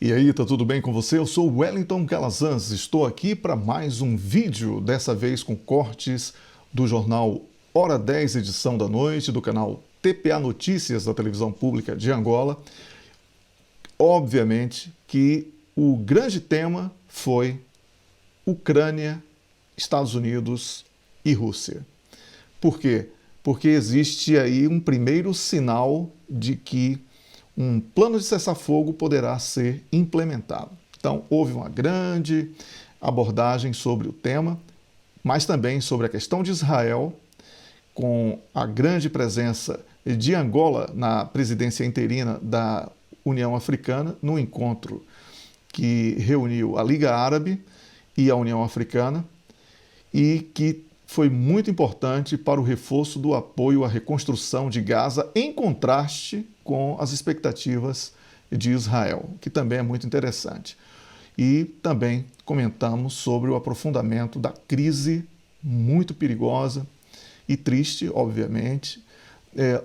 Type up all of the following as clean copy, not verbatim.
E aí, tá tudo bem com você? Eu sou Wellington Calazans, estou aqui para mais um vídeo, dessa vez com cortes do jornal Hora 10, edição da noite, do canal TPA Notícias da televisão pública de Angola. Obviamente que o grande tema foi Ucrânia, Estados Unidos e Rússia. Por quê? Porque existe aí um primeiro sinal de que um plano de cessar-fogo poderá ser implementado. Então, houve uma grande abordagem sobre o tema, mas também sobre a questão de Israel, com a grande presença de Angola na presidência interina da União Africana, no encontro que reuniu a Liga Árabe e a União Africana, e que foi muito importante para o reforço do apoio à reconstrução de Gaza, em contraste com as expectativas de Israel, que também é muito interessante. E também comentamos sobre o aprofundamento da crise muito perigosa e triste, obviamente,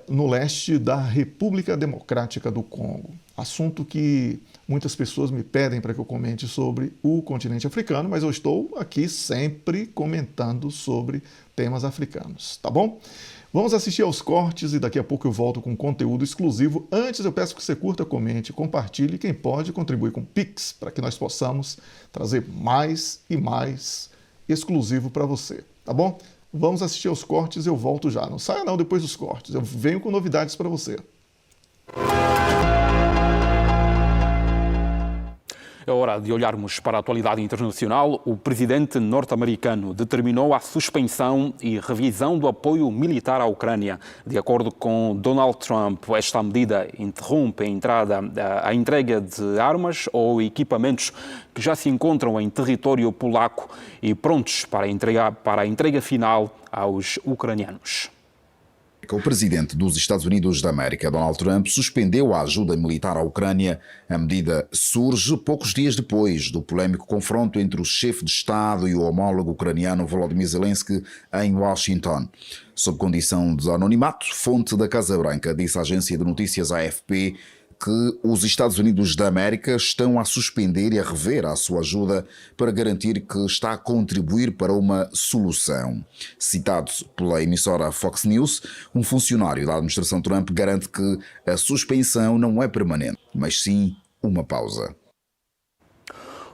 no leste da República Democrática do Congo. Assunto que muitas pessoas me pedem para que eu comente sobre o continente africano, mas eu estou aqui sempre comentando sobre temas africanos, tá bom? Vamos assistir aos cortes e daqui a pouco eu volto com conteúdo exclusivo. Antes eu peço que você curta, comente, compartilhe. Quem pode, contribui com Pix, para que nós possamos trazer mais e mais exclusivo para você, tá bom? Vamos assistir aos cortes e eu volto já. Não saia não depois dos cortes, eu venho com novidades para você. É hora de olharmos para a atualidade internacional. O presidente norte-americano determinou a suspensão e revisão do apoio militar à Ucrânia. De acordo com Donald Trump, esta medida interrompe a entrega de armas ou equipamentos que já se encontram em território polaco e prontos para a entrega final aos ucranianos. O presidente dos Estados Unidos da América, Donald Trump, suspendeu a ajuda militar à Ucrânia. A medida surge poucos dias depois do polémico confronto entre o chefe de Estado e o homólogo ucraniano Volodymyr Zelensky em Washington. Sob condição de anonimato, fonte da Casa Branca disse à agência de notícias AFP que os Estados Unidos da América estão a suspender e a rever a sua ajuda para garantir que está a contribuir para uma solução. Citado pela emissora Fox News, um funcionário da administração Trump garante que a suspensão não é permanente, mas sim uma pausa.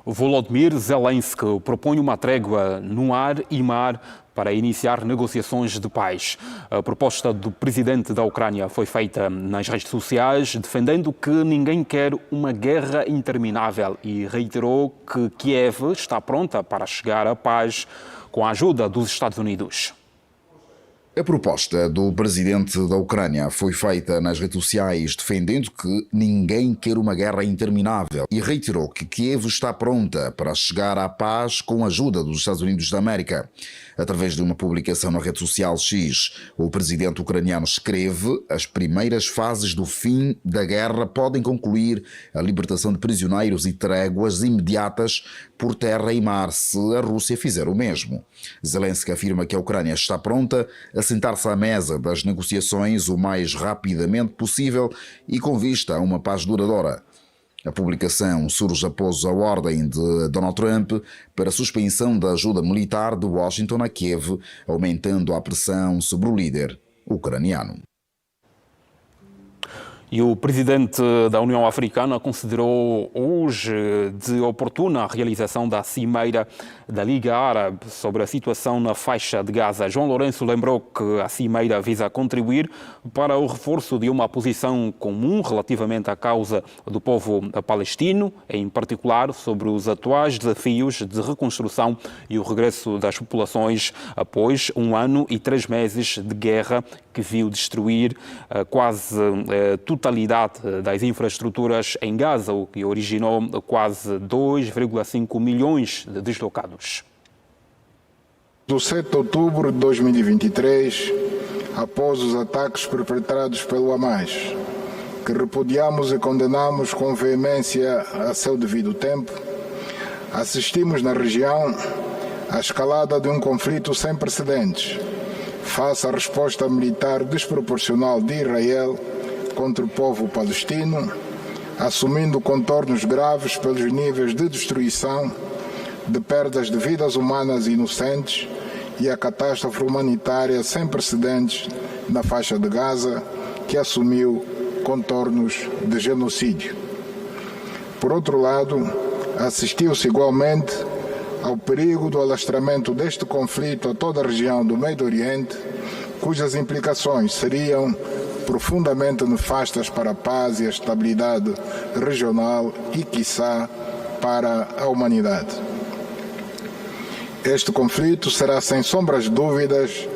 Volodymyr Zelensky propõe uma trégua no ar e mar para iniciar negociações de paz. A proposta do presidente da Ucrânia foi feita nas redes sociais, defendendo que ninguém quer uma guerra interminável e reiterou que Kiev está pronta para chegar à paz com a ajuda dos Estados Unidos. A proposta do presidente da Ucrânia foi feita nas redes sociais, defendendo que ninguém quer uma guerra interminável e reiterou que Kiev está pronta para chegar à paz com a ajuda dos Estados Unidos da América. Através de uma publicação na rede social X, o presidente ucraniano escreve: as primeiras fases do fim da guerra podem concluir a libertação de prisioneiros e tréguas imediatas por terra e mar se a Rússia fizer o mesmo. Zelensky afirma que a Ucrânia está pronta a sentar-se à mesa das negociações o mais rapidamente possível e com vista a uma paz duradoura. A publicação surge após a ordem de Donald Trump para a suspensão da ajuda militar de Washington a Kiev, aumentando a pressão sobre o líder ucraniano. E o presidente da União Africana considerou hoje de oportuna a realização da cimeira da Liga Árabe sobre a situação na faixa de Gaza. João Lourenço lembrou que a cimeira visa contribuir para o reforço de uma posição comum relativamente à causa do povo palestino, em particular sobre os atuais desafios de reconstrução e o regresso das populações após 1 ano e 3 meses de guerra que viu destruir quase totalidade das infraestruturas em Gaza, o que originou quase 2,5 milhões de deslocados. Do 7 de outubro de 2023, após os ataques perpetrados pelo Hamas, que repudiamos e condenamos com veemência a seu devido tempo, assistimos na região à escalada de um conflito sem precedentes, face à resposta militar desproporcional de Israel contra o povo palestino, assumindo contornos graves pelos níveis de destruição, de perdas de vidas humanas inocentes e a catástrofe humanitária sem precedentes na faixa de Gaza, que assumiu contornos de genocídio. Por outro lado, assistiu-se igualmente ao perigo do alastramento deste conflito a toda a região do Médio Oriente, cujas implicações seriam profundamente nefastas para a paz e a estabilidade regional e, quiçá, para a humanidade. Este conflito será, sem sombras de dúvidas,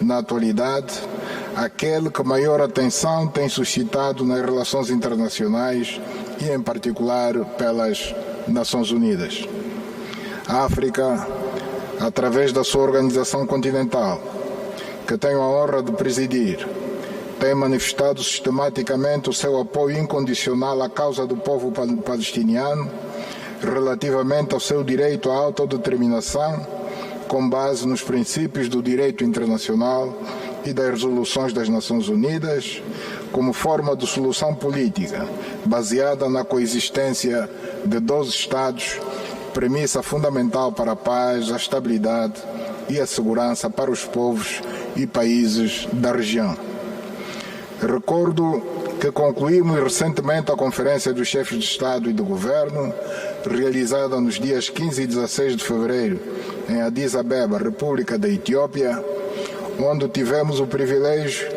na atualidade, aquele que maior atenção tem suscitado nas relações internacionais e, em particular, pelas Nações Unidas. A África, através da sua organização continental, que tenho a honra de presidir, tem manifestado sistematicamente o seu apoio incondicional à causa do povo palestiniano relativamente ao seu direito à autodeterminação, com base nos princípios do direito internacional e das resoluções das Nações Unidas, como forma de solução política baseada na coexistência de 12 Estados, premissa fundamental para a paz, a estabilidade e a segurança para os povos e países da região. Recordo que concluímos recentemente a Conferência dos Chefes de Estado e de Governo, realizada nos dias 15 e 16 de fevereiro em Addis Abeba, República da Etiópia, onde tivemos o privilégio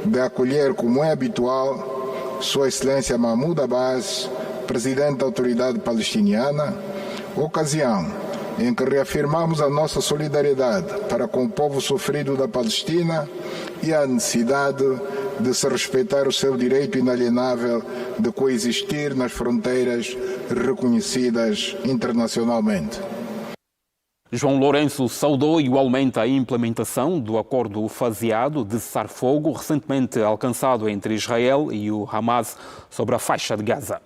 de acolher, como é habitual, Sua Excelência Mahmoud Abbas, Presidente da Autoridade Palestiniana, ocasião em que reafirmamos a nossa solidariedade para com o povo sofrido da Palestina e a necessidade de se respeitar o seu direito inalienável de coexistir nas fronteiras reconhecidas internacionalmente. João Lourenço saudou igualmente a implementação do acordo faseado de cessar-fogo recentemente alcançado entre Israel e o Hamas sobre a faixa de Gaza.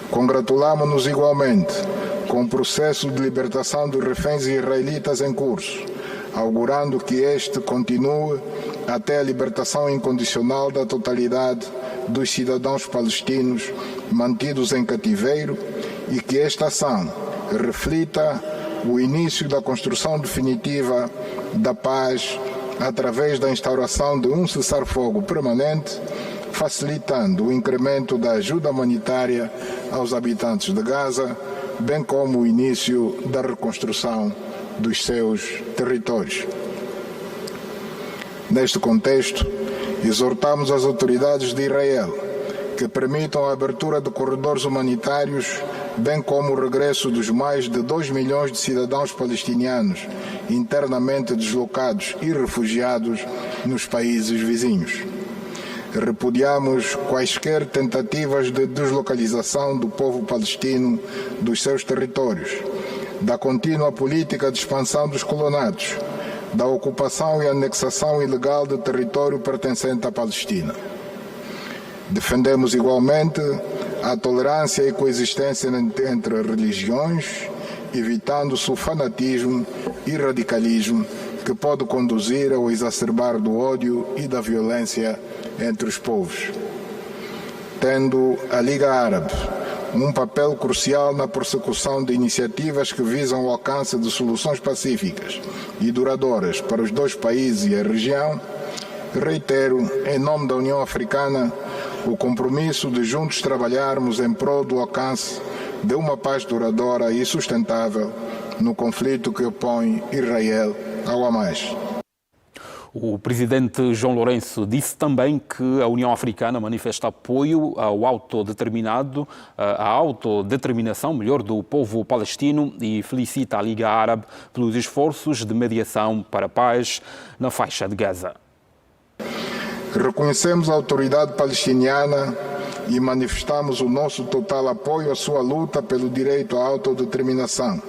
Congratulamos-nos igualmente com o processo de libertação dos reféns israelitas em curso, augurando que este continue até a libertação incondicional da totalidade dos cidadãos palestinos mantidos em cativeiro e que esta ação reflita o início da construção definitiva da paz através da instauração de um cessar-fogo permanente, facilitando o incremento da ajuda humanitária aos habitantes de Gaza, bem como o início da reconstrução dos seus territórios. Neste contexto, exortamos as autoridades de Israel que permitam a abertura de corredores humanitários, bem como o regresso dos mais de 2 milhões de cidadãos palestinianos internamente deslocados e refugiados nos países vizinhos. Repudiamos quaisquer tentativas de deslocalização do povo palestino dos seus territórios, da contínua política de expansão dos colonatos, da ocupação e anexação ilegal de território pertencente à Palestina. Defendemos igualmente a tolerância e coexistência entre religiões, evitando-se o fanatismo e radicalismo que pode conduzir ao exacerbar do ódio e da violência entre os povos. Tendo a Liga Árabe um papel crucial na persecução de iniciativas que visam o alcance de soluções pacíficas e duradouras para os dois países e a região, reitero, em nome da União Africana, o compromisso de juntos trabalharmos em prol do alcance de uma paz duradoura e sustentável no conflito que opõe Israel ao Hamas. O presidente João Lourenço disse também que a União Africana manifesta apoio à autodeterminação do povo palestino e felicita a Liga Árabe pelos esforços de mediação para a paz na faixa de Gaza. Reconhecemos a autoridade palestiniana e manifestamos o nosso total apoio à sua luta pelo direito à autodeterminação,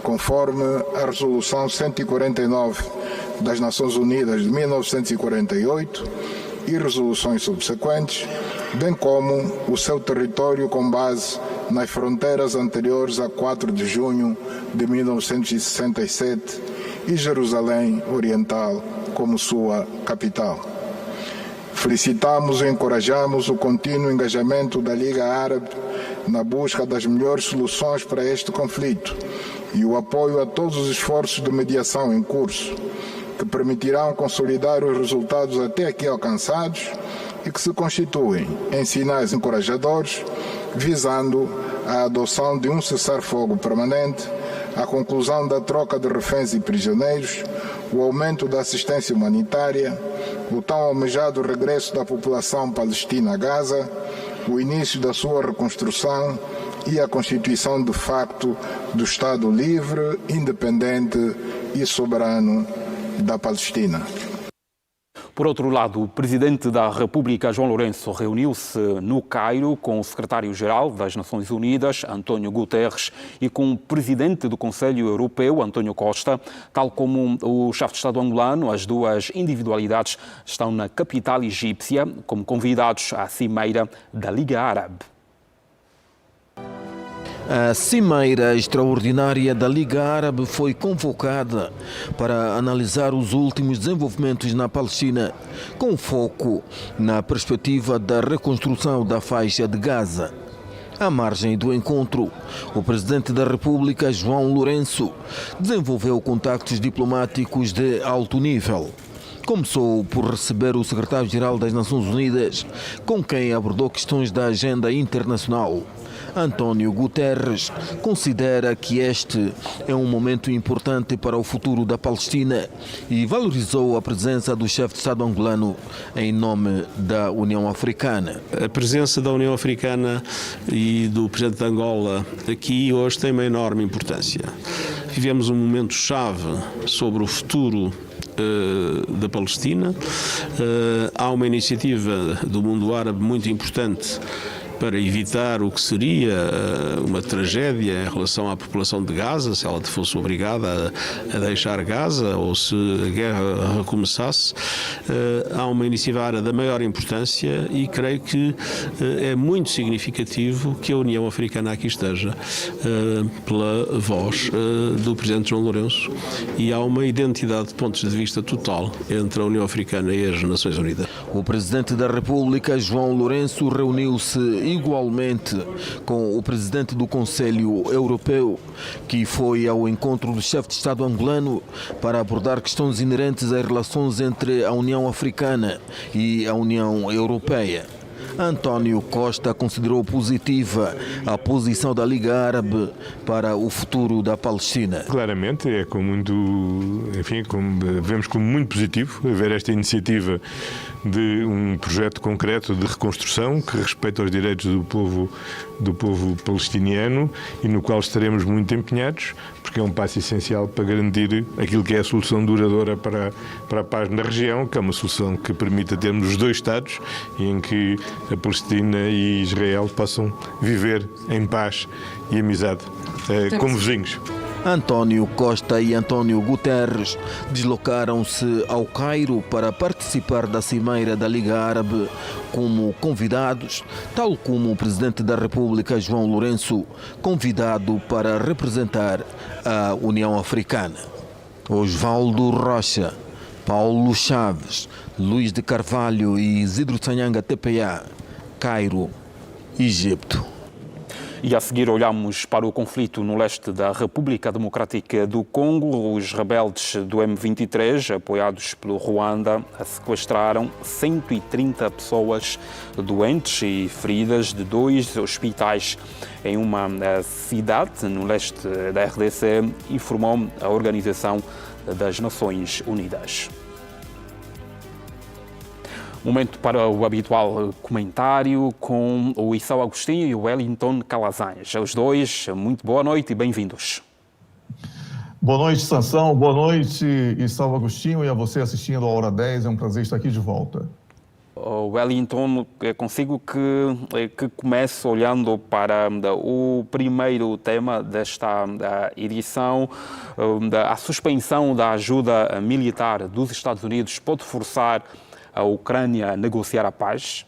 conforme a Resolução 149 das Nações Unidas de 1948 e resoluções subsequentes, bem como o seu território com base nas fronteiras anteriores a 4 de junho de 1967 e Jerusalém Oriental como sua capital. Felicitamos e encorajamos o contínuo engajamento da Liga Árabe na busca das melhores soluções para este conflito e o apoio a todos os esforços de mediação em curso, que permitirão consolidar os resultados até aqui alcançados e que se constituem em sinais encorajadores, visando a adoção de um cessar-fogo permanente, a conclusão da troca de reféns e prisioneiros, o aumento da assistência humanitária, o tão almejado regresso da população palestina a Gaza, o início da sua reconstrução e a constituição de facto do Estado livre, independente e soberano da Palestina. Por outro lado, o Presidente da República, João Lourenço, reuniu-se no Cairo com o Secretário-Geral das Nações Unidas, António Guterres, e com o Presidente do Conselho Europeu, António Costa. Tal como o chefe de Estado angolano, as duas individualidades estão na capital egípcia como convidados à Cimeira da Liga Árabe. A Cimeira Extraordinária da Liga Árabe foi convocada para analisar os últimos desenvolvimentos na Palestina, com foco na perspectiva da reconstrução da faixa de Gaza. À margem do encontro, o Presidente da República, João Lourenço, desenvolveu contactos diplomáticos de alto nível. Começou por receber o Secretário-Geral das Nações Unidas, com quem abordou questões da agenda internacional. António Guterres considera que este é um momento importante para o futuro da Palestina e valorizou a presença do chefe de Estado angolano em nome da União Africana. A presença da União Africana e do Presidente de Angola aqui hoje tem uma enorme importância. Vivemos um momento chave sobre o futuro da Palestina. Há uma iniciativa do mundo árabe muito importante para evitar o que seria uma tragédia em relação à população de Gaza, se ela fosse obrigada a deixar Gaza ou se a guerra recomeçasse. Há uma iniciativa árabe da maior importância e creio que é muito significativo que a União Africana aqui esteja pela voz do Presidente João Lourenço, e há uma identidade de pontos de vista total entre a União Africana e as Nações Unidas. O Presidente da República, João Lourenço, reuniu-se igualmente com o Presidente do Conselho Europeu, que foi ao encontro do chefe de Estado angolano para abordar questões inerentes às relações entre a União Africana e a União Europeia. António Costa considerou positiva a posição da Liga Árabe para o futuro da Palestina. Claramente, vemos como muito positivo haver esta iniciativa de um projeto concreto de reconstrução que respeita os direitos do povo palestiniano e no qual estaremos muito empenhados, porque é um passo essencial para garantir aquilo que é a solução duradoura para a paz na região, que é uma solução que permita termos os dois Estados e em que a Palestina e Israel possam viver em paz e amizade como vizinhos. António Costa e António Guterres deslocaram-se ao Cairo para participar da Cimeira da Liga Árabe como convidados, tal como o Presidente da República, João Lourenço, convidado para representar a União Africana. Osvaldo Rocha, Paulo Chaves, Luís de Carvalho e Isidro Tsanhanga TPA, Cairo, Egito. E a seguir olhamos para o conflito no leste da República Democrática do Congo. Os rebeldes do M23, apoiados pelo Ruanda, sequestraram 130 pessoas doentes e feridas de 2 hospitais em uma cidade no leste da RDC, informou a Organização das Nações Unidas. Momento para o habitual comentário com o Issau Agostinho e o Wellington Calazans. Os dois, muito boa noite e bem-vindos. Boa noite, Sansão. Boa noite, Issau Agostinho, e a você assistindo a Hora 10. É um prazer estar aqui de volta. Wellington, consigo que comece olhando para o primeiro tema desta edição. A suspensão da ajuda militar dos Estados Unidos pode forçar a Ucrânia a negociar a paz?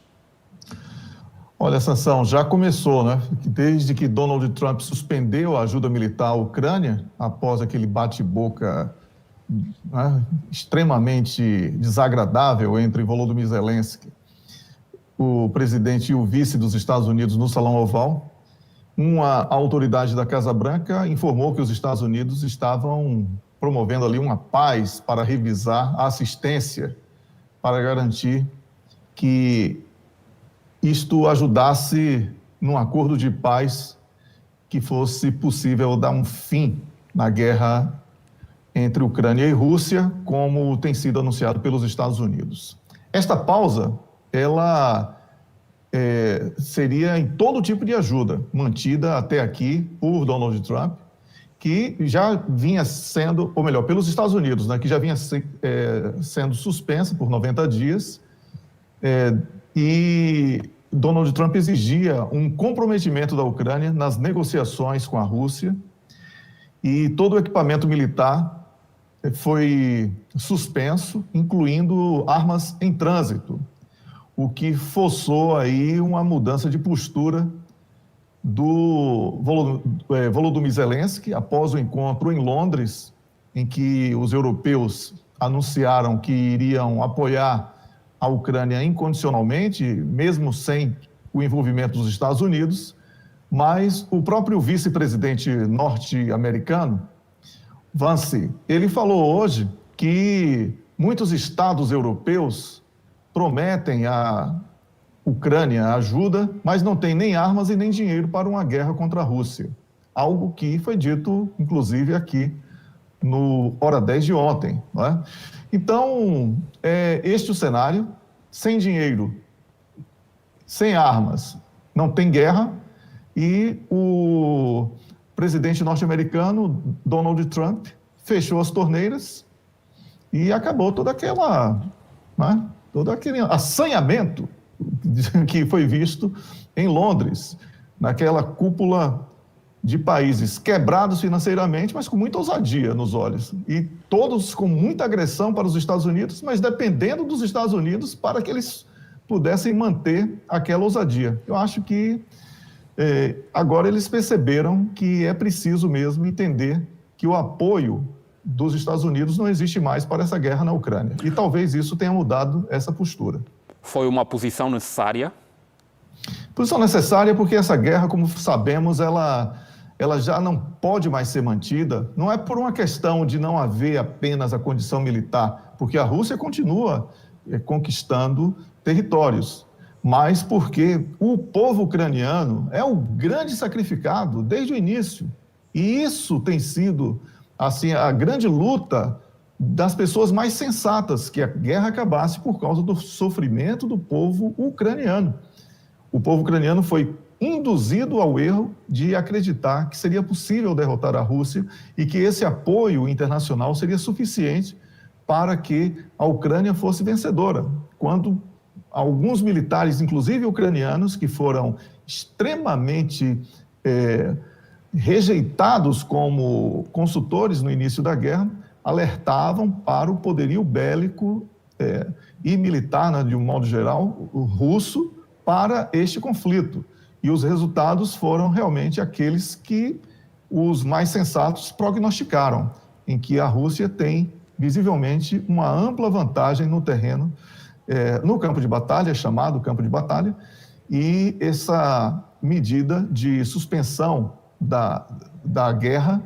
Olha, Sansão, já começou, né? Desde que Donald Trump suspendeu a ajuda militar à Ucrânia, após aquele bate-boca extremamente desagradável entre Volodymyr Zelensky o presidente e o vice dos Estados Unidos no Salão Oval, uma autoridade da Casa Branca informou que os Estados Unidos estavam promovendo ali uma paz para revisar a assistência, para garantir que isto ajudasse num acordo de paz que fosse possível dar um fim na guerra entre Ucrânia e Rússia, como tem sido anunciado pelos Estados Unidos. Esta pausa, ela seria em todo tipo de ajuda mantida até aqui por Donald Trump, que já vinha sendo, ou melhor, pelos Estados Unidos, né, que já vinha sendo suspensa por 90 dias, e Donald Trump exigia um comprometimento da Ucrânia nas negociações com a Rússia, e todo o equipamento militar foi suspenso, incluindo armas em trânsito, o que forçou aí uma mudança de postura do Volodymyr Zelensky após o encontro em Londres, em que os europeus anunciaram que iriam apoiar a Ucrânia incondicionalmente, mesmo sem o envolvimento dos Estados Unidos, mas o próprio vice-presidente norte-americano, Vance, ele falou hoje que muitos estados europeus prometem à Ucrânia ajuda, mas não tem nem armas e nem dinheiro para uma guerra contra a Rússia. Algo que foi dito, inclusive, aqui no Hora 10 de ontem. Não é? Então, este é o cenário: sem dinheiro, sem armas, não tem guerra, e o presidente norte-americano, Donald Trump, fechou as torneiras e acabou todo aquele assanhamento que foi visto em Londres, naquela cúpula de países quebrados financeiramente, mas com muita ousadia nos olhos, e todos com muita agressão para os Estados Unidos, mas dependendo dos Estados Unidos para que eles pudessem manter aquela ousadia. Eu acho que agora eles perceberam que é preciso mesmo entender que o apoio dos Estados Unidos não existe mais para essa guerra na Ucrânia. E talvez isso tenha mudado essa postura. Foi uma posição necessária? Posição necessária porque essa guerra, como sabemos, ela já não pode mais ser mantida. Não é por uma questão de não haver apenas a condição militar, porque a Rússia continua conquistando territórios, mas porque o povo ucraniano é o grande sacrificado desde o início. E isso tem sido assim, a grande luta das pessoas mais sensatas, que a guerra acabasse por causa do sofrimento do povo ucraniano. O povo ucraniano foi induzido ao erro de acreditar que seria possível derrotar a Rússia e que esse apoio internacional seria suficiente para que a Ucrânia fosse vencedora, quando alguns militares, inclusive ucranianos, que foram extremamente rejeitados como consultores no início da guerra, alertavam para o poderio bélico e militar, né, de um modo geral, o russo, para este conflito. E os resultados foram realmente aqueles que os mais sensatos prognosticaram, em que a Rússia tem visivelmente uma ampla vantagem no terreno, no campo de batalha, chamado campo de batalha, e essa medida de suspensão da guerra,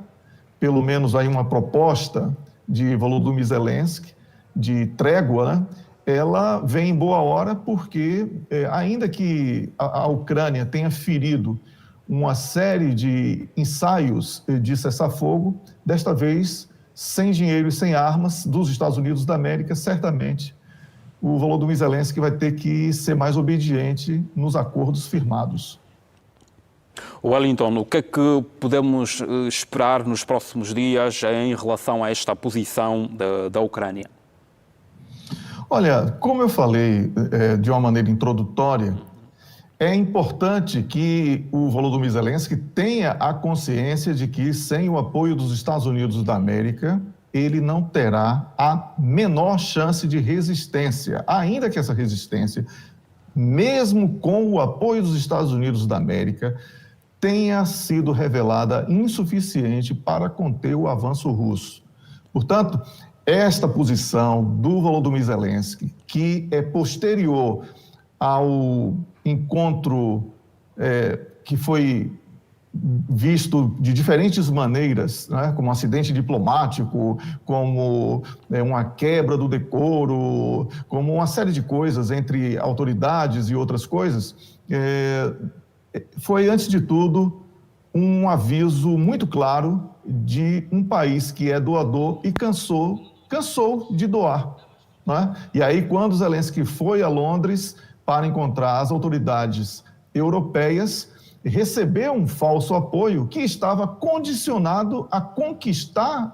pelo menos aí uma proposta de Volodymyr Zelensky, de trégua, né? Ela vem em boa hora porque, ainda que a Ucrânia tenha ferido uma série de ensaios de cessar-fogo, desta vez, sem dinheiro e sem armas dos Estados Unidos da América, certamente o Volodymyr Zelensky vai ter que ser mais obediente nos acordos firmados. Wellington, o que é que podemos esperar nos próximos dias em relação a esta posição da Ucrânia? Olha, como eu falei de uma maneira introdutória, é importante que o Volodymyr Zelensky tenha a consciência de que, sem o apoio dos Estados Unidos da América, ele não terá a menor chance de resistência, ainda que essa resistência, mesmo com o apoio dos Estados Unidos da América, tenha sido revelada insuficiente para conter o avanço russo. Portanto, esta posição do Volodymyr Zelensky, que é posterior ao encontro que foi visto de diferentes maneiras, né, como um acidente diplomático, como uma quebra do decoro, como uma série de coisas entre autoridades e outras coisas, foi, antes de tudo, um aviso muito claro de um país que é doador e cansou de doar, né? E aí, quando Zelensky foi a Londres para encontrar as autoridades europeias, recebeu um falso apoio que estava condicionado a conquistar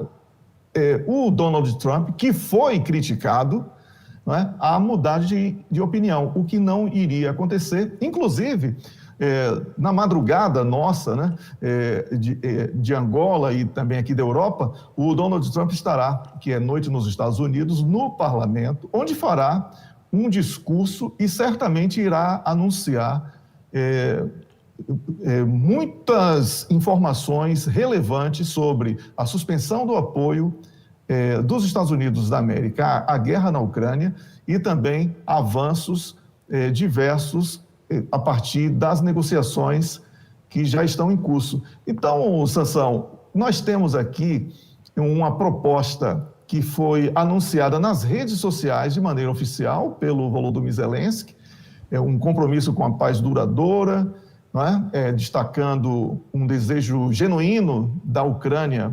o Donald Trump, que foi criticado, né, a mudar de opinião, o que não iria acontecer. Inclusive, na madrugada nossa, né, de Angola e também aqui da Europa, o Donald Trump estará, que é noite nos Estados Unidos, no parlamento, onde fará um discurso e certamente irá anunciar muitas informações relevantes sobre a suspensão do apoio dos Estados Unidos da América à guerra na Ucrânia e também avanços diversos a partir das negociações que já estão em curso. Então, Sansão, nós temos aqui uma proposta que foi anunciada nas redes sociais de maneira oficial pelo Volodymyr Zelensky, um compromisso com a paz duradoura, né? Destacando um desejo genuíno da Ucrânia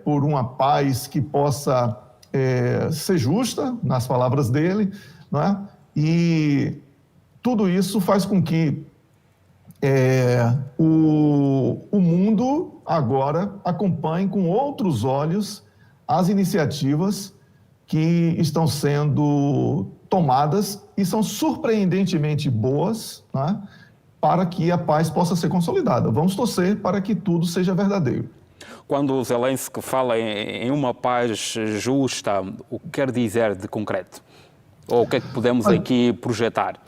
por uma paz que possa ser justa, nas palavras dele, né? E tudo isso faz com que o mundo agora acompanhe com outros olhos as iniciativas que estão sendo tomadas e são surpreendentemente boas, né, para que a paz possa ser consolidada. Vamos torcer para que tudo seja verdadeiro. Quando o Zelensky fala em uma paz justa, o que quer dizer de concreto? Ou o que é que podemos aqui projetar?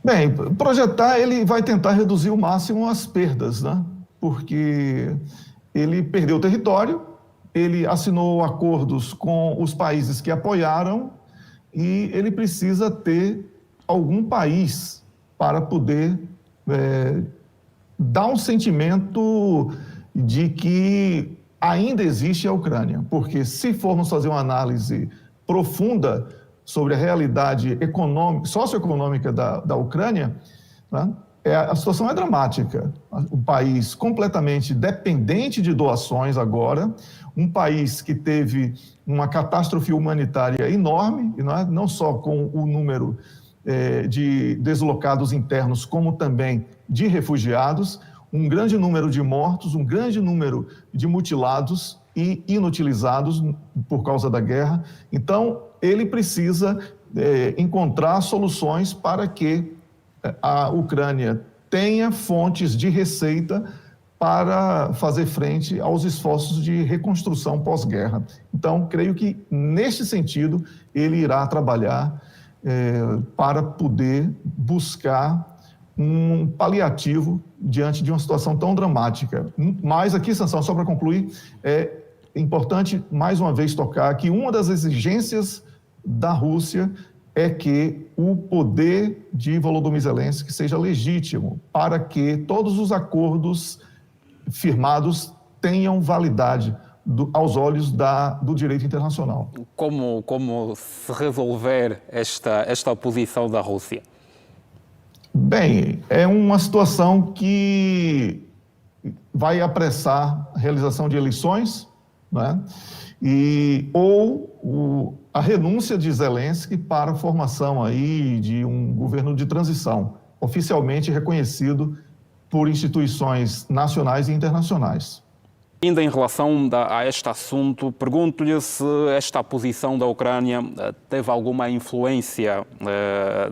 Bem, projetar, ele vai tentar reduzir o máximo as perdas, né? Porque ele perdeu território, ele assinou acordos com os países que apoiaram e ele precisa ter algum país para poder dar um sentimento de que ainda existe a Ucrânia. Porque se formos fazer uma análise profunda sobre a realidade socioeconômica da Ucrânia, né, a situação é dramática. Um país completamente dependente de doações agora, um país que teve uma catástrofe humanitária enorme, não só com o número de deslocados internos, como também de refugiados, um grande número de mortos, um grande número de mutilados e inutilizados por causa da guerra. Então, ele precisa encontrar soluções para que a Ucrânia tenha fontes de receita para fazer frente aos esforços de reconstrução pós-guerra. Então, creio que, neste sentido, ele irá trabalhar para poder buscar um paliativo diante de uma situação tão dramática. Mas aqui, Sansão, só para concluir, é importante, mais uma vez, tocar que uma das exigências da Rússia é que o poder de Volodymyr Zelensky seja legítimo, para que todos os acordos firmados tenham validade aos olhos do direito internacional. Como se resolver esta posição da Rússia? Bem, é uma situação que vai apressar a realização de eleições, né? Ou a renúncia de Zelensky para a formação aí de um governo de transição, oficialmente reconhecido por instituições nacionais e internacionais. Ainda em relação a este assunto, pergunto-lhe se esta posição da Ucrânia teve alguma influência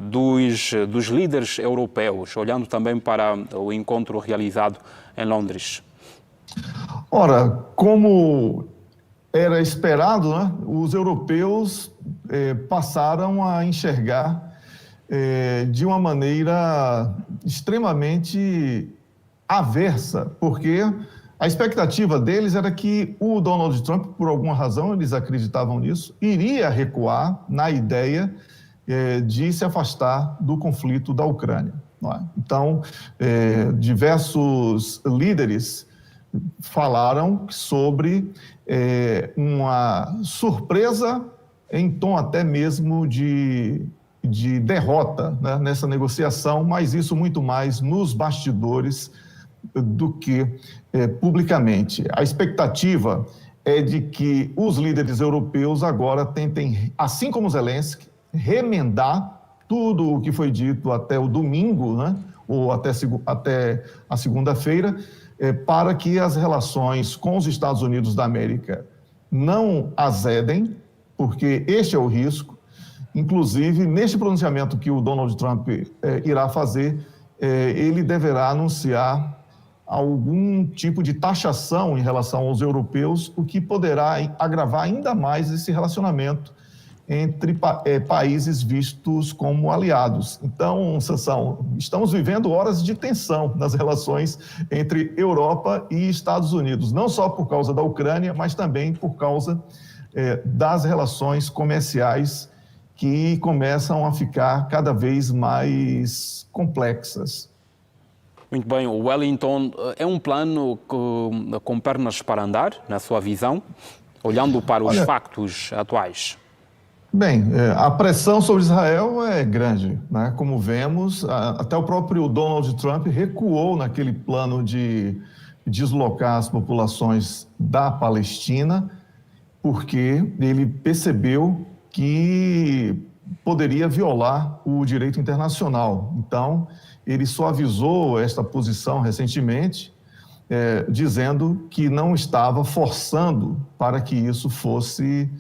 dos líderes europeus, olhando também para o encontro realizado em Londres. Ora, como era esperado, né, os europeus passaram a enxergar de uma maneira extremamente aversa, porque a expectativa deles era que o Donald Trump, por alguma razão, eles acreditavam nisso, iria recuar na ideia de se afastar do conflito da Ucrânia. Não é? Então, diversos líderes falaram sobre uma surpresa em tom até mesmo de derrota, né, nessa negociação, mas isso muito mais nos bastidores do que publicamente. A expectativa é de que os líderes europeus agora tentem, assim como Zelensky, remendar tudo o que foi dito até o domingo, né, ou até a segunda-feira, para que as relações com os Estados Unidos da América não azedem, porque este é o risco. Inclusive, neste pronunciamento que o Donald Trump irá fazer, ele deverá anunciar algum tipo de taxação em relação aos europeus, o que poderá agravar ainda mais esse relacionamento entre países vistos como aliados. Então, Sansão, estamos vivendo horas de tensão nas relações entre Europa e Estados Unidos, não só por causa da Ucrânia, mas também por causa das relações comerciais que começam a ficar cada vez mais complexas. Muito bem, o Wellington é um plano com pernas para andar, na sua visão, olhando para os factos atuais? Bem, a pressão sobre Israel é grande, né? Como vemos, até o próprio Donald Trump recuou naquele plano de deslocar as populações da Palestina, porque ele percebeu que poderia violar o direito internacional. Então, ele suavizou esta posição recentemente, dizendo que não estava forçando para que isso fosse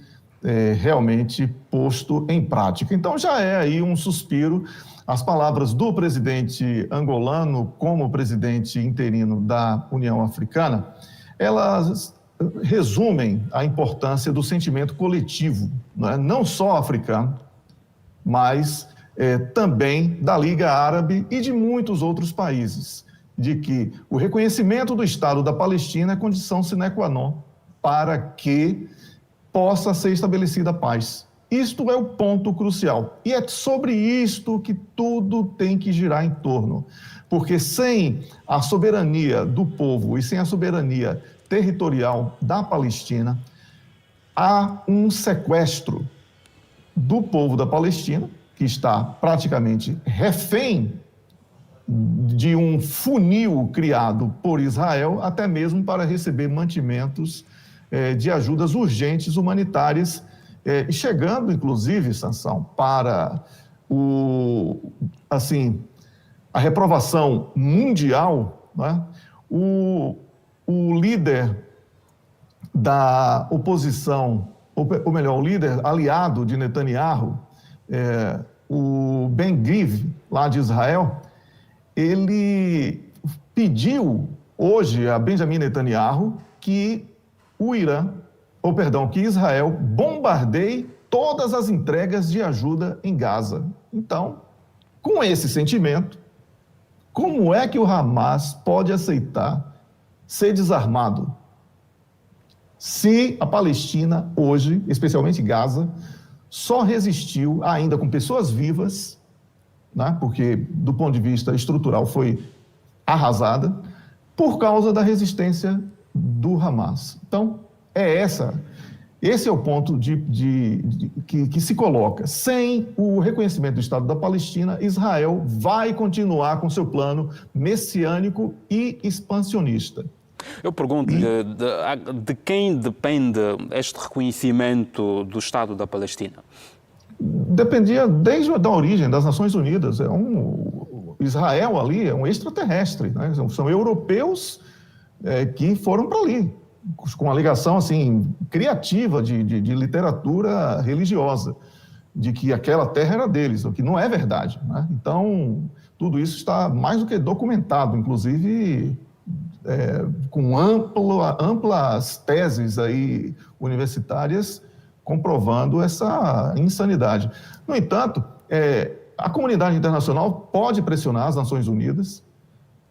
realmente posto em prática. Então, já é aí um suspiro. As palavras do presidente angolano como presidente interino da União Africana, elas resumem a importância do sentimento coletivo, né? Não só africano, mas também da Liga Árabe e de muitos outros países, de que o reconhecimento do Estado da Palestina é condição sine qua non para que possa ser estabelecida a paz. Isto é o ponto crucial. E é sobre isto que tudo tem que girar em torno. Porque sem a soberania do povo e sem a soberania territorial da Palestina, há um sequestro do povo da Palestina, que está praticamente refém de um funil criado por Israel, até mesmo para receber mantimentos de ajudas urgentes humanitárias, chegando, inclusive, Sansão, para a reprovação mundial, né? O líder da oposição, ou melhor, o líder aliado de Netanyahu, o Ben-Gvir, lá de Israel, ele pediu hoje a Benjamin Netanyahu que que Israel bombardeie todas as entregas de ajuda em Gaza. Então, com esse sentimento, como é que o Hamas pode aceitar ser desarmado se a Palestina hoje, especialmente Gaza, só resistiu ainda com pessoas vivas, né, porque do ponto de vista estrutural foi arrasada, por causa da resistência do Hamas. Então, esse é o ponto que se coloca. Sem o reconhecimento do Estado da Palestina, Israel vai continuar com seu plano messiânico e expansionista. Eu pergunto-lhe, de quem depende este reconhecimento do Estado da Palestina? Dependia desde a origem das Nações Unidas. Israel ali é um extraterrestre, né? São europeus que foram para ali, com uma ligação assim, criativa de literatura religiosa, de que aquela terra era deles, o que não é verdade, né? Então, tudo isso está mais do que documentado, inclusive com amplas teses aí universitárias comprovando essa insanidade. No entanto, a comunidade internacional pode pressionar as Nações Unidas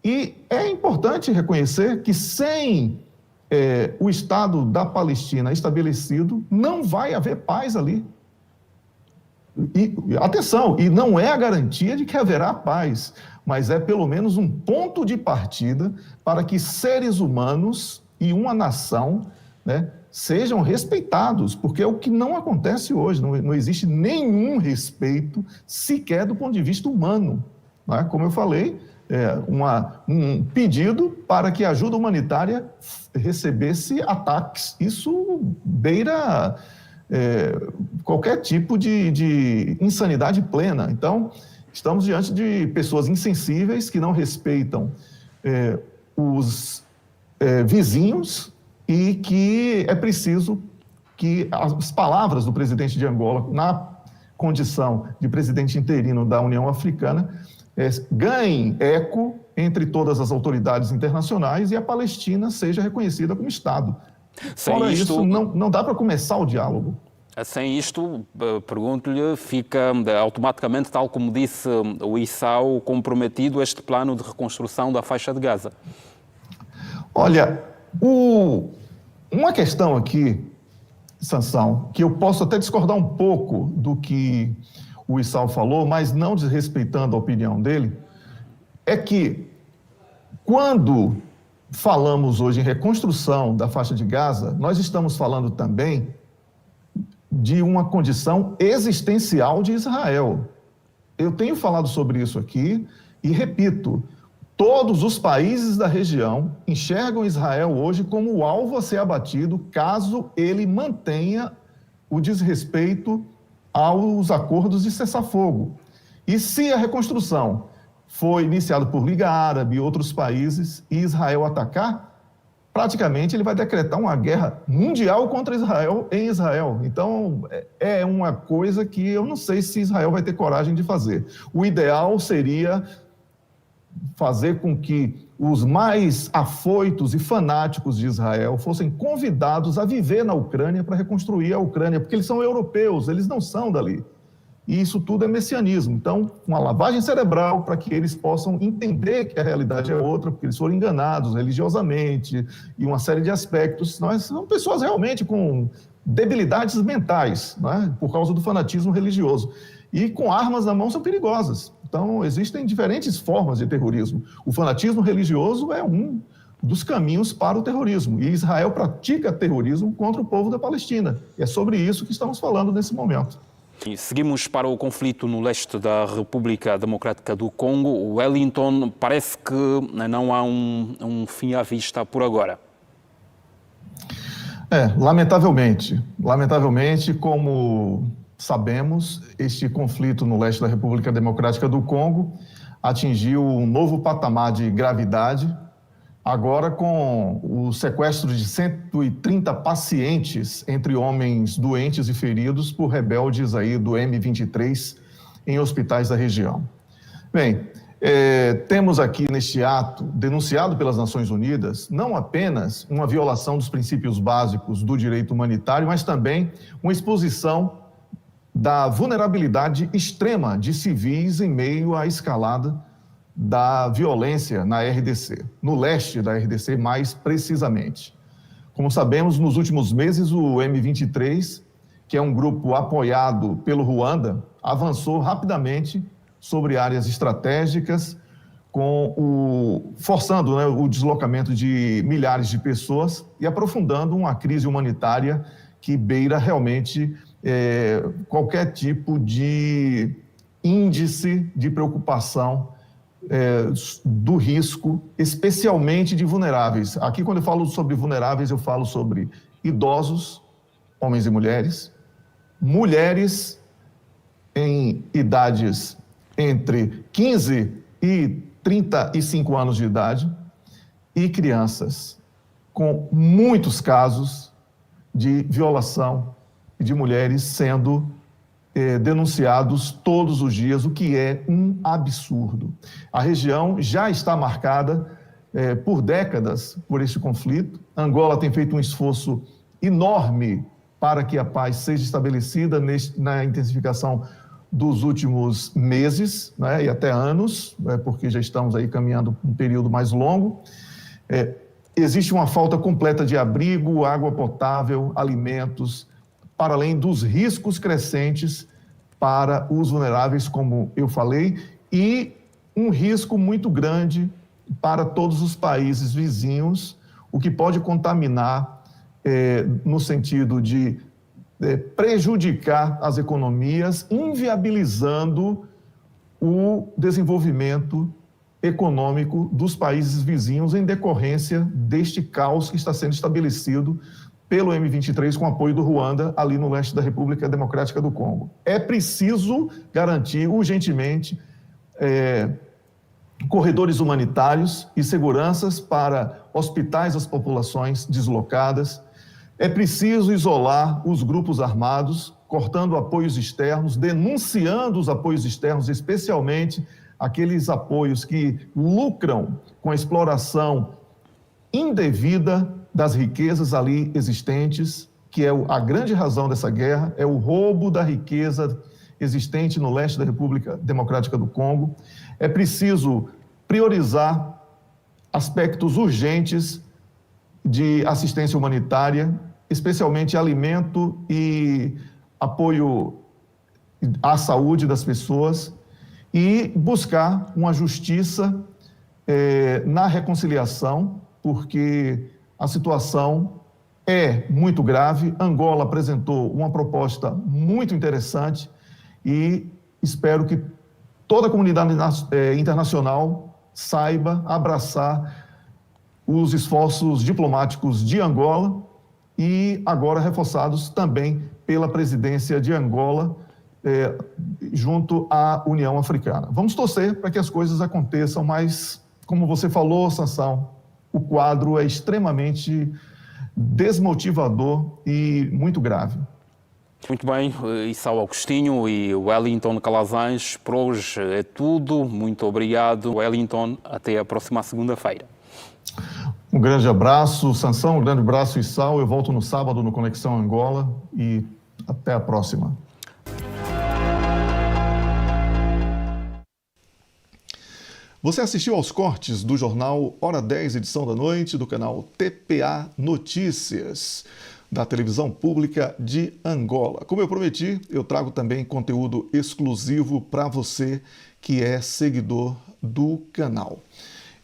e é importante reconhecer que sem o Estado da Palestina estabelecido, não vai haver paz ali. Atenção, e não é a garantia de que haverá paz, mas é pelo menos um ponto de partida para que seres humanos e uma nação, né, sejam respeitados, porque é o que não acontece hoje, não existe nenhum respeito sequer do ponto de vista humano, né? Como eu falei, um pedido para que a ajuda humanitária recebesse ataques. Isso beira qualquer tipo de insanidade plena. Então, estamos diante de pessoas insensíveis que não respeitam os vizinhos e que é preciso que as palavras do presidente de Angola, na condição de presidente interino da União Africana, ganhem eco entre todas as autoridades internacionais e a Palestina seja reconhecida como Estado. Fora isso, não dá para começar o diálogo. Sem isto, pergunto-lhe, fica automaticamente, tal como disse o Issao, comprometido este plano de reconstrução da faixa de Gaza? Olha, uma questão aqui, Sansão, que eu posso até discordar um pouco do que o Issao falou, mas não desrespeitando a opinião dele, é que quando falamos hoje em reconstrução da faixa de Gaza, nós estamos falando também de uma condição existencial de Israel. Eu tenho falado sobre isso aqui e repito, todos os países da região enxergam Israel hoje como o alvo a ser abatido caso ele mantenha o desrespeito aos acordos de cessar-fogo. E se a reconstrução foi iniciada por Liga Árabe e outros países e Israel atacar, praticamente ele vai decretar uma guerra mundial contra Israel em Israel. Então, é uma coisa que eu não sei se Israel vai ter coragem de fazer. O ideal seria fazer com que os mais afoitos e fanáticos de Israel fossem convidados a viver na Ucrânia para reconstruir a Ucrânia, porque eles são europeus, eles não são dali. E isso tudo é messianismo. Então, uma lavagem cerebral para que eles possam entender que a realidade é outra, porque eles foram enganados religiosamente e uma série de aspectos. Nós são pessoas realmente com debilidades mentais, né, por causa do fanatismo religioso. E com armas na mão são perigosas. Então, existem diferentes formas de terrorismo. O fanatismo religioso é um dos caminhos para o terrorismo. E Israel pratica terrorismo contra o povo da Palestina. E é sobre isso que estamos falando nesse momento. E seguimos para o conflito no leste da República Democrática do Congo. O Wellington, parece que não há um fim à vista por agora. Lamentavelmente, como sabemos, este conflito no leste da República Democrática do Congo atingiu um novo patamar de gravidade, agora com o sequestro de 130 pacientes, entre homens doentes e feridos, por rebeldes aí do M23 em hospitais da região. Bem, temos aqui neste ato, denunciado pelas Nações Unidas, não apenas uma violação dos princípios básicos do direito humanitário, mas também uma exposição da vulnerabilidade extrema de civis em meio à escalada da violência na RDC, no leste da RDC mais precisamente. Como sabemos, nos últimos meses o M23, que é um grupo apoiado pelo Ruanda, avançou rapidamente sobre áreas estratégicas, forçando o deslocamento de milhares de pessoas e aprofundando uma crise humanitária que beira realmente qualquer tipo de índice de preocupação do risco, especialmente de vulneráveis. Aqui, quando eu falo sobre vulneráveis, eu falo sobre idosos, homens e mulheres, mulheres em idades entre 15 e 35 anos de idade e crianças, com muitos casos de violação de mulheres sendo denunciados todos os dias, o que é um absurdo. A região já está marcada por décadas por este conflito. Angola tem feito um esforço enorme para que a paz seja estabelecida na intensificação dos últimos meses, né, e até anos, porque já estamos aí caminhando um período mais longo. Existe uma falta completa de abrigo, água potável, alimentos, para além dos riscos crescentes para os vulneráveis, como eu falei, e um risco muito grande para todos os países vizinhos, o que pode contaminar no sentido de prejudicar as economias, inviabilizando o desenvolvimento econômico dos países vizinhos em decorrência deste caos que está sendo estabelecido pelo M23 com apoio do Ruanda, ali no leste da República Democrática do Congo. É preciso garantir urgentemente corredores humanitários e seguranças para hospitais das populações deslocadas. É preciso isolar os grupos armados, cortando apoios externos, denunciando os apoios externos, especialmente aqueles apoios que lucram com a exploração indevida das riquezas ali existentes, que é a grande razão dessa guerra, é o roubo da riqueza existente no leste da República Democrática do Congo. É preciso priorizar aspectos urgentes de assistência humanitária, especialmente alimento e apoio à saúde das pessoas, e buscar uma justiça na reconciliação, porque a situação é muito grave. Angola apresentou uma proposta muito interessante e espero que toda a comunidade internacional saiba abraçar os esforços diplomáticos de Angola e agora reforçados também pela presidência de Angola junto à União Africana. Vamos torcer para que as coisas aconteçam, mas, como você falou, Sansão, o quadro é extremamente desmotivador e muito grave. Muito bem, Issao Agostinho e Wellington Calazans, por hoje é tudo. Muito obrigado, Wellington. Até a próxima segunda-feira. Um grande abraço, Sansão, um grande abraço, Issao. Eu volto no sábado no Conexão Angola e até a próxima. Você assistiu aos cortes do jornal Hora 10, edição da noite, do canal TPA Notícias, da televisão pública de Angola. Como eu prometi, eu trago também conteúdo exclusivo para você que é seguidor do canal.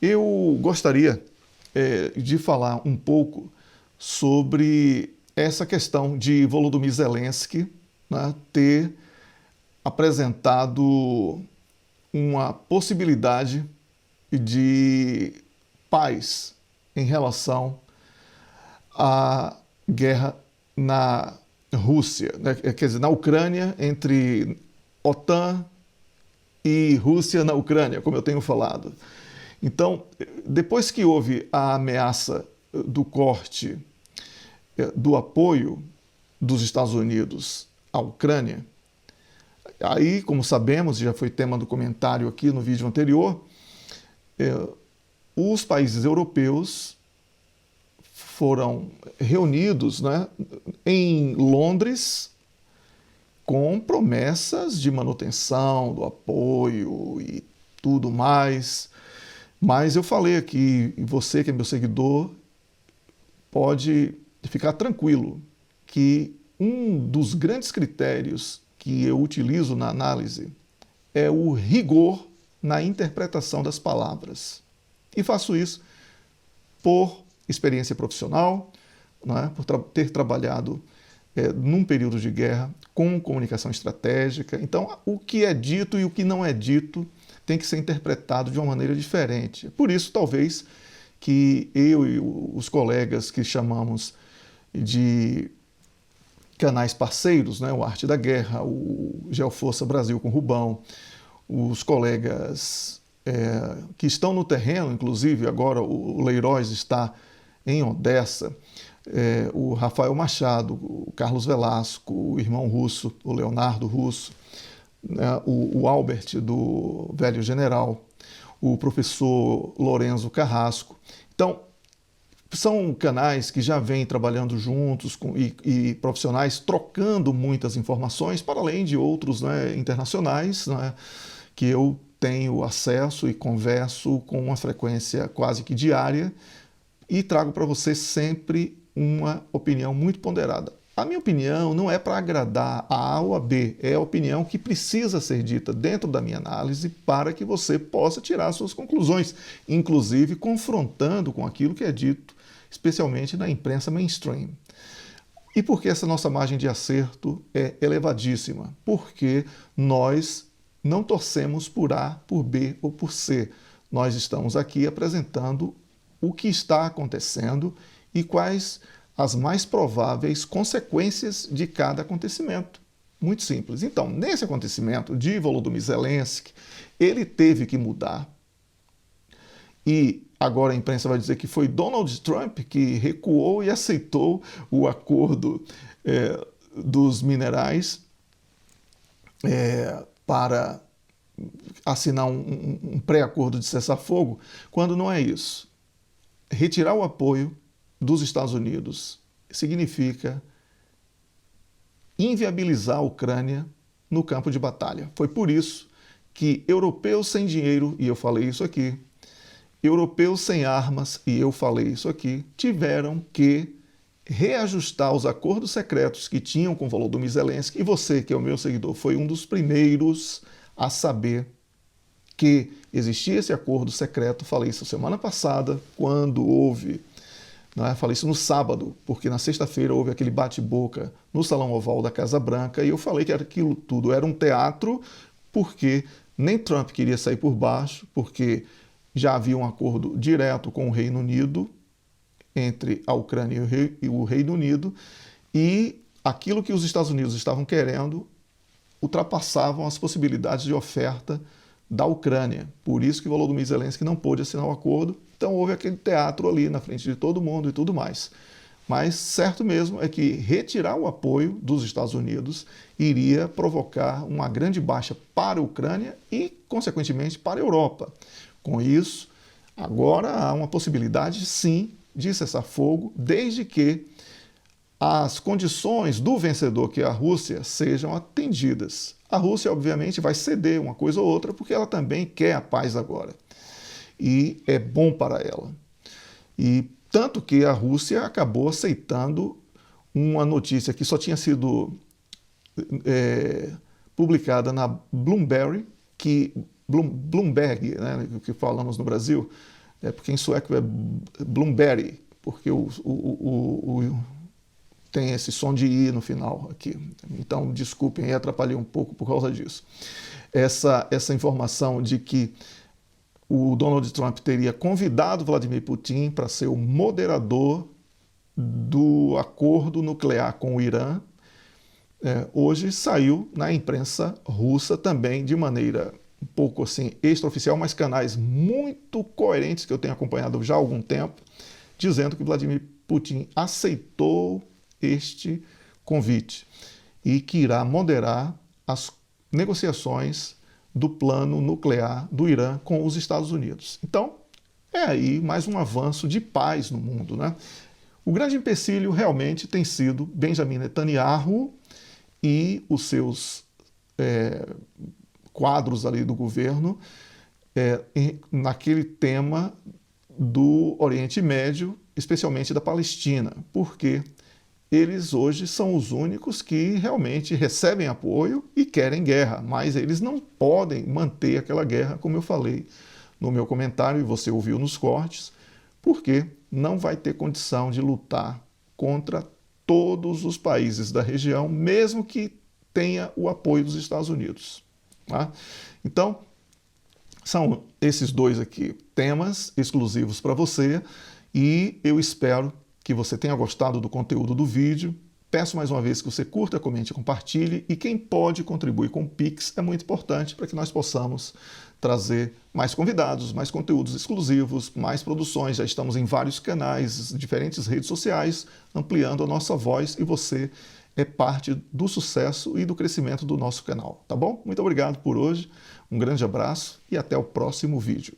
Eu gostaria de falar um pouco sobre essa questão de Volodymyr Zelensky, né, ter apresentado uma possibilidade de paz em relação à guerra na Rússia, né? Quer dizer, na Ucrânia, entre OTAN e Rússia na Ucrânia, como eu tenho falado. Então, depois que houve a ameaça do corte do apoio dos Estados Unidos à Ucrânia, aí, como sabemos, já foi tema do comentário aqui no vídeo anterior, os países europeus foram reunidos, né, em Londres com promessas de manutenção do apoio e tudo mais. Mas eu falei aqui, e você que é meu seguidor pode ficar tranquilo que um dos grandes critérios que eu utilizo na análise é o rigor na interpretação das palavras. E faço isso por experiência profissional, né, por ter trabalhado num período de guerra com comunicação estratégica. Então, o que é dito e o que não é dito tem que ser interpretado de uma maneira diferente. Por isso, talvez, que eu e os colegas que chamamos de canais parceiros, né, o Arte da Guerra, o Geoforça Brasil com Rubão, os colegas que estão no terreno, inclusive agora o Leiroz está em Odessa, o Rafael Machado, o Carlos Velasco, o irmão Russo, o Leonardo Russo, né, o Albert do Velho General, o professor Lorenzo Carrasco. Então, são canais que já vêm trabalhando juntos e profissionais trocando muitas informações, para além de outros, né, internacionais, né, que eu tenho acesso e converso com uma frequência quase que diária e trago para você sempre uma opinião muito ponderada. A minha opinião não é para agradar a A ou a B, é a opinião que precisa ser dita dentro da minha análise para que você possa tirar suas conclusões, inclusive confrontando com aquilo que é dito, especialmente na imprensa mainstream. E por que essa nossa margem de acerto é elevadíssima? Porque nós não torcemos por A, por B ou por C. Nós estamos aqui apresentando o que está acontecendo e quais as mais prováveis consequências de cada acontecimento. Muito simples. Então, nesse acontecimento de Volodymyr Zelensky, ele teve que mudar. E agora a imprensa vai dizer que foi Donald Trump que recuou e aceitou o acordo dos minerais para assinar um pré-acordo de cessar-fogo, quando não é isso. Retirar o apoio dos Estados Unidos significa inviabilizar a Ucrânia no campo de batalha. Foi por isso que europeus sem dinheiro, e eu falei isso aqui, europeus sem armas, e eu falei isso aqui, tiveram que reajustar os acordos secretos que tinham com Volodymyr Zelensky, e você, que é o meu seguidor, foi um dos primeiros a saber que existia esse acordo secreto. Falei isso semana passada, quando houve, falei isso no sábado, porque na sexta-feira houve aquele bate-boca no Salão Oval da Casa Branca, e eu falei que aquilo tudo era um teatro, porque nem Trump queria sair por baixo, porque já havia um acordo direto com o Reino Unido, entre a Ucrânia e o Reino Unido, e aquilo que os Estados Unidos estavam querendo ultrapassavam as possibilidades de oferta da Ucrânia. Por isso que Volodymyr Zelensky não pôde assinar o acordo. Então houve aquele teatro ali na frente de todo mundo e tudo mais. Mas certo mesmo é que retirar o apoio dos Estados Unidos iria provocar uma grande baixa para a Ucrânia e, consequentemente, para a Europa. Com isso, agora há uma possibilidade, sim, de cessar fogo, desde que as condições do vencedor, que é a Rússia, sejam atendidas. A Rússia, obviamente, vai ceder uma coisa ou outra, porque ela também quer a paz agora. E é bom para ela. E tanto que a Rússia acabou aceitando uma notícia que só tinha sido publicada na Bloomberg, né, que falamos no Brasil, porque em sueco é Bloomberg, porque tem esse som de I no final aqui. Então, desculpem, atrapalhei um pouco por causa disso. Essa informação de que o Donald Trump teria convidado Vladimir Putin para ser o moderador do acordo nuclear com o Irã, hoje saiu na imprensa russa também de maneira um pouco assim extraoficial, mas canais muito coerentes que eu tenho acompanhado já há algum tempo, dizendo que Vladimir Putin aceitou este convite e que irá moderar as negociações do plano nuclear do Irã com os Estados Unidos. Então, é aí mais um avanço de paz no mundo, né? O grande empecilho realmente tem sido Benjamin Netanyahu e os seus quadros ali do governo naquele tema do Oriente Médio, especialmente da Palestina, porque eles hoje são os únicos que realmente recebem apoio e querem guerra, mas eles não podem manter aquela guerra, como eu falei no meu comentário e você ouviu nos cortes, porque não vai ter condição de lutar contra todos os países da região, mesmo que tenha o apoio dos Estados Unidos. Tá? Então, são esses dois aqui temas exclusivos para você e eu espero que você tenha gostado do conteúdo do vídeo. Peço mais uma vez que você curta, comente e compartilhe. E quem pode contribuir com o Pix é muito importante para que nós possamos trazer mais convidados, mais conteúdos exclusivos, mais produções. Já estamos em vários canais, diferentes redes sociais, ampliando a nossa voz e você é parte do sucesso e do crescimento do nosso canal, tá bom? Muito obrigado por hoje, um grande abraço e até o próximo vídeo.